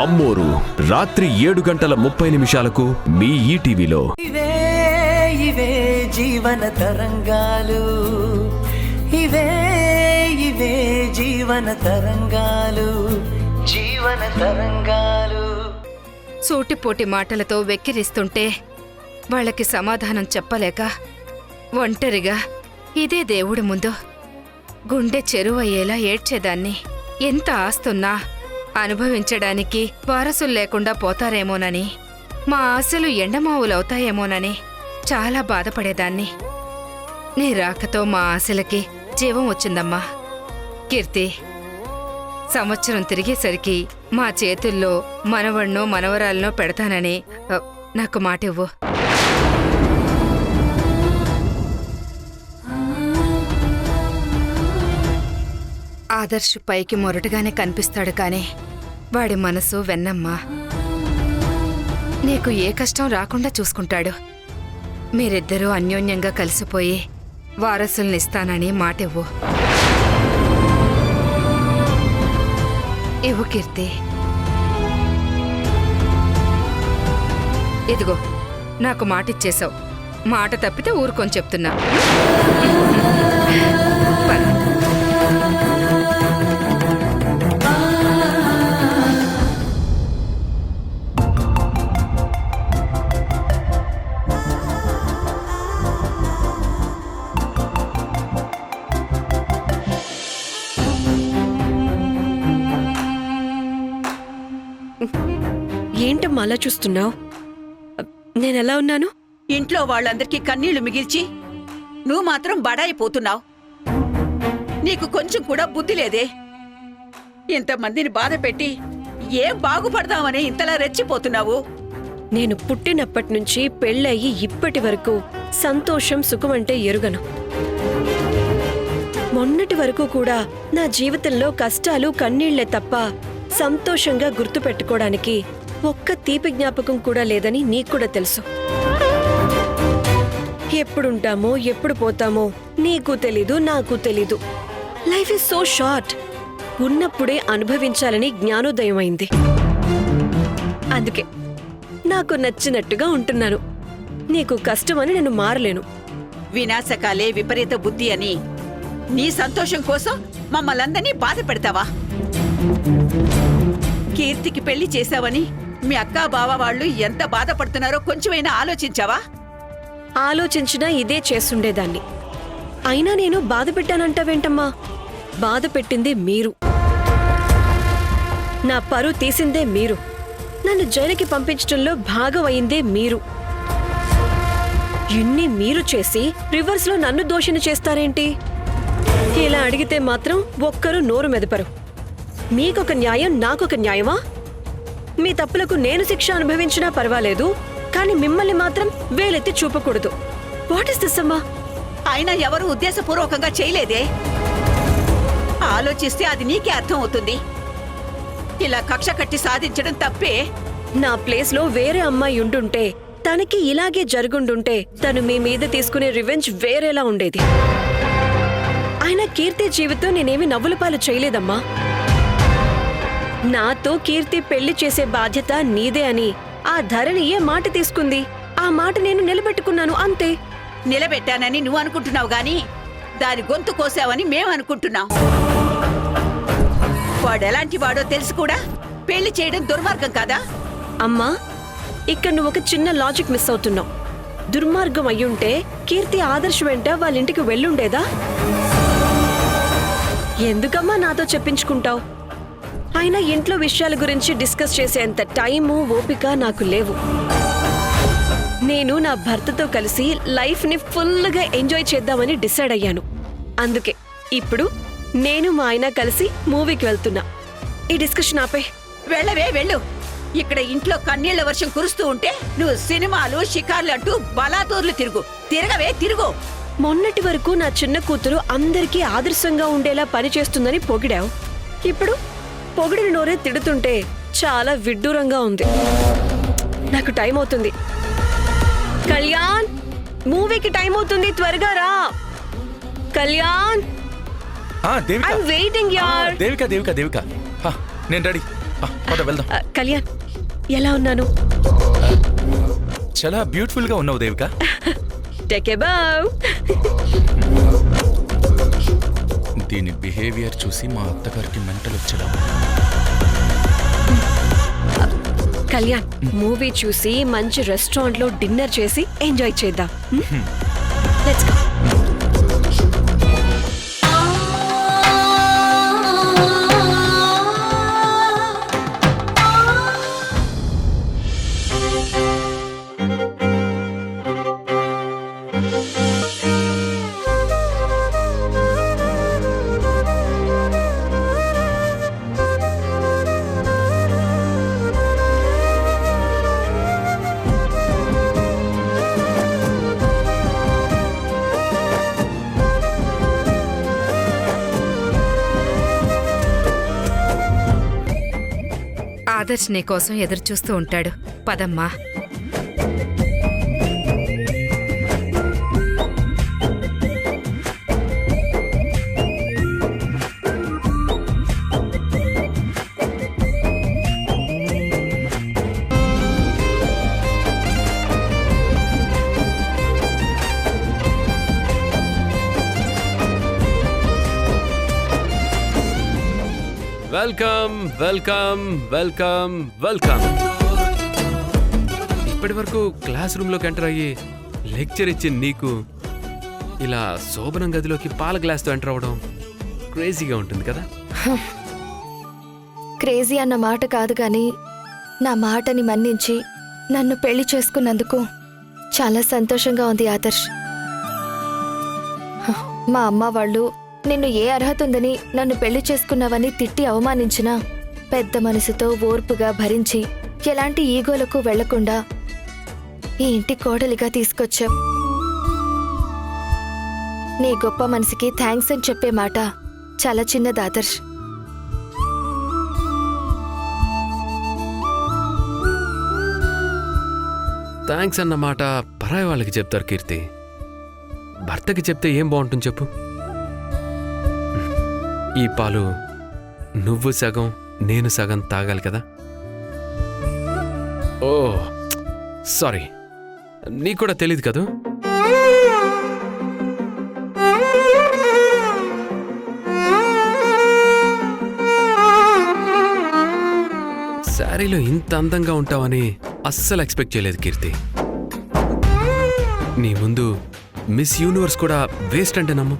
అమ్మోరు రాత్రి 7:30 మీ ఈటీవీలో. ఇవే ఇవే జీవన తరంగాలు, ఇవే ఇవే జీవన తరంగాలు, జీవన తరంగాలు. సూటిపోటి మాటలతో వెక్కిరిస్తుంటే వాళ్ళకి సమాధానం చెప్పలేక ఒంటరిగా ఇదే దేవుడి ముందు గుండె చెరువయ్యేలా ఏడ్చేదాన్ని. ఎంత ఆస్తున్నా అనుభవించడానికి వారసులు లేకుండా పోతారేమోనని, మా ఆశలు ఎండమావులవుతాయేమోనని చాలా బాధపడేదాన్ని. నీ రాకతో మా ఆశలకి జీవం వచ్చిందమ్మా. కీర్తి, సంవత్సరం తిరిగేసరికి మా చేతుల్లో మనవణ్ణో మనవరాలనో పెడతానని నాకు మాటివ్వు. ఆదర్శ్ పైకి మొరటుగానే కనిపిస్తాడు కాని వాడి మనసు వెన్నమ్మ. నీకు ఏ కష్టం రాకుండా చూసుకుంటాడు. మీరిద్దరూ అన్యోన్యంగా కలిసిపోయి వారసుల్నిస్తానని మాటివ్వు. ఇవ్వు కీర్తి. ఇదిగో నాకు మాటిచ్చేశావు. మాట తప్పితే ఊరుకొని చెప్తున్నా. ఏంటమ్మా అలా చూస్తున్నావు? నేనెలా ఉన్నాను? ఇంట్లో వాళ్ళందరికీ కన్నీళ్లు మిగిల్చి నువ్వు మాత్రం బడాయిపోతున్నావు. నీకు కొంచెం కూడా బుద్ధి లేదే. ఇంతమందిని బాధ పెట్టి ఏం బాగుపడదామని ఇంతలా రెచ్చిపోతున్నావు? నేను పుట్టినప్పటి నుంచి పెళ్ళయి ఇప్పటి వరకు సంతోషం సుఖమంటే ఎరుగను. మొన్నటి వరకు కూడా నా జీవితంలో కష్టాలు కన్నీళ్లే తప్ప సంతోషంగా గుర్తుపెట్టుకోవడానికి ఒక్క తీపి జ్ఞాపకం కూడా లేదని నీకు కూడా తెలుసు. ఎప్పుడుంటామో ఎప్పుడు పోతామో నీకు తెలీదు, నాకు తెలీదు. Life is so short. ఉన్నప్పుడే అనుభవించాలని జ్ఞానోదయం అయింది. అందుకే నాకు నచ్చినట్టుగా ఉంటున్నాను. నీకు కష్టమని నేను మారలేను. వినాశకాలే విపరీత బుద్ధి అని నీ సంతోషం కోసం మమ్మల్ందరినీ బాధ పెడతావా? కీర్తికి పెళ్లి చేశావని మీ అక్కా బావ వాళ్ళు ఎంత బాధపడుతున్నారో కొంచెమైనా ఆలోచించావా? ఆలోచించినా ఇదే చేస్తుండేదాన్ని. అయినా నేను బాధ పెట్టానంటావేంటమ్మా? బాధ పెట్టిందే మీరు. నా పరువు తీసిందే మీరు. నన్ను జైలుకి పంపించడంలో భాగం అయిందే మీరు. ఇన్ని మీరు చేసి రివర్స్లో నన్ను దోషిని చేస్తారేంటి? ఇలా అడిగితే మాత్రం ఒక్కరూ నోరు మెదపరు. మీకొక న్యాయం, నాకొక న్యాయమా? మీ తప్పులకు నేను శిక్ష అనుభవించినా పర్వాలేదు, కానీ మిమ్మల్ని మాత్రం వేలెత్తి చూపకూడదు. వాట్ ఇస్ దిస్ అమ్మా? అయినా ఎవరు ఉద్దేశపూర్వకంగా చేయలేదే. ఆలోచిస్తే అది నీకే అర్థం అవుతుంది. ఇలా కక్ష కట్టి సాధించడం తప్పే. నా ప్లేస్లో వేరే అమ్మాయి ఉండుంటే, తనకి ఇలాగే జరుగుండుంటే తను మీ మీద తీసుకునే రివెంజ్ వేరేలా ఉండేది. అయినా కీర్తి జీవితం నేనేమి నవ్వులపాలు చేయలేదమ్మా. నాతో కీర్తి పెళ్లి చేసే బాధ్యత నీదే అని ఆ ధరణి ఏ మాట తీసుకుంది, ఆ మాట నేను నిలబెట్టుకున్నాను, అంతే. నిలబెట్టానని నువ్వు అనుకుంటున్నావు గాని దాని గొంతు కోసావని మేమనుకుంటున్నాం. వాడెలాంటి వాడో తెలుసు కూడా పెళ్లి చేయడం దుర్మార్గం కాదా? అమ్మా, ఇక్కడ నువ్వు ఒక చిన్న లాజిక్ మిస్ అవుతున్నావు. దుర్మార్గం అయ్యుంటే కీర్తి ఆదర్శ్ వెంట వాళ్ళ ఇంటికి వెళ్ళుండేదా? ఎందుకమ్మా నాతో చెప్పించుకుంటావు? అయినా ఇంట్లో విషయాల గురించి డిస్కస్ చేసేంత టైము, ఓపిక నాకు లేవు. నేను నా భర్తతో కలిసి లైఫ్ని ఫుల్గా ఎంజాయ్ చేద్దామని డిసైడ్ అయ్యాను. అందుకే ఇప్పుడు నేను మా ఆయన కలిసి మూవీకి వెళ్తున్నా. ఈ డిస్కషన్ ఆపే. వెళ్ళవే వెళ్ళు. ఇక్కడ ఇంట్లో కన్నీళ్ల వర్షం కురుస్తూ ఉంటే నువ్వు సినిమాలు, షికార్లు అంటూ బలాతూర్లు తిరగవే తిరుగు. మొన్నటి వరకు నా చిన్న కూతురు అందరికీ ఆదర్శంగా ఉండేలా పనిచేస్తుందని పొగిడావు. ఇప్పుడు పొగిడిన నోరే తిడుతుంటే చాలా విడ్డూరంగా ఉంది. నాకు టైం అవుతుంది. కళ్యాణ్, మూవీకి టైం అవుతుంది, త్వరగా రా. కళ్యాణ్, ఐమ్ వెయిటింగ్ యార్. దేవిక నేను రెడీ. పద వెళ్దాం. కళ్యాణ్ ఎలా ఉన్నాను? చాలా బ్యూటిఫుల్ గా ఉన్నావు దేవిక. టేక్ ఏ బావ్. దీని బిహేవియర్ చూసి మా అత్తగారికి మెంటల్ వచ్చేలా. కళ్యాణ్ మూవీ చూసి మంచి రెస్టారెంట్ లో డిన్నర్ చేసి ఎంజాయ్ చేద్దాం. Let's go. ఆదర్శ్ నీ కోసం ఎదురు చూస్తూ ఉంటాడు. పదమ్మా. Welcome welcome welcome welcome. ఇప్పటి వరకు క్లాస్ రూమ్లోకి ఎంటర్ అయ్యి లెక్చర్ ఇచ్చి నీకు ఇలా శోభనం గదిలోకి పాల గ్లాస్తో ఎంటర్ అవ్వడం క్రేజీగా ఉంటుంది కదా? క్రేజీ అన్న మాట కాదు గాని నా మాటని మన్నించి నన్ను పెళ్లి చేసుకున్నందుకు చాలా సంతోషంగా ఉంది ఆదర్శ్. మా అమ్మ వాళ్ళు నిన్ను ఏ అర్హత ఉందని నన్ను పెళ్లి చేసుకున్నావని తిట్టి అవమానించినా పెద్ద మనసుతో ఓర్పుగా భరించి ఎలాంటి ఈగోలకు వెళ్లకుండా ఈ ఇంటి కోడలిగా తీసుకొచ్చావు. నీ గొప్ప మనసుకి థ్యాంక్స్ అని చెప్పే మాట చాలా చిన్నది ఆదర్శ్. థ్యాంక్స్ అన్నమాట పరాయి వాళ్ళకి చెప్తారు కీర్తి. భర్తకి చెప్తే ఏం బాగుంటుంది చెప్పు? ఈ పాలు నువ్వు సగం నేను సగం తాగాలి కదా? ఓ సారీ, నీకు కూడా తెలీదు కదూ? శారీలో ఇంత అందంగా ఉంటావని అస్సలు ఎక్స్పెక్ట్ చేయలేదు కీర్తి. నీ ముందు మిస్ యూనివర్స్ కూడా వేస్ట్ అంటే నమ్ము.